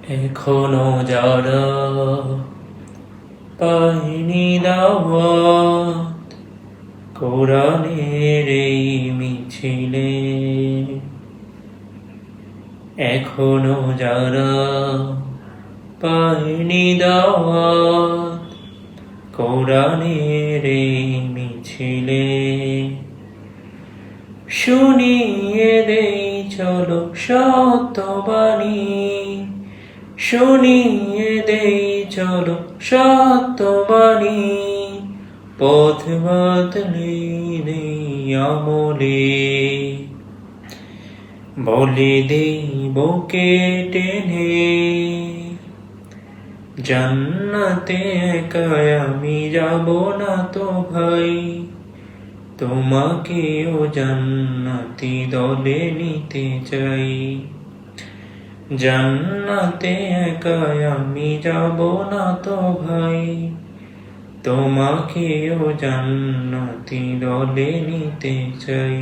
এখনো যারা পায়নি দাওয়াত কোরআনের এই মিছিলে, এখনো যারা পায়নি দাওয়াত কোরআনের এই মিছিলে, শুনিয়ে দেই চলো সত্যবাণী, শুনিয়ে দেই চলো সত্যবাণী, পথ বদলে দেই আমলে, বলে দেই বুকে টেনে জান্নাতে একা আমি যাব না তো ভাই, তোমাকেও জান্নাতি দলে নিতে চাই। জান্নাতে একা আমি যাব না তো ভাই, তোমাকেও জান্নাতি দলে নিতে চাই।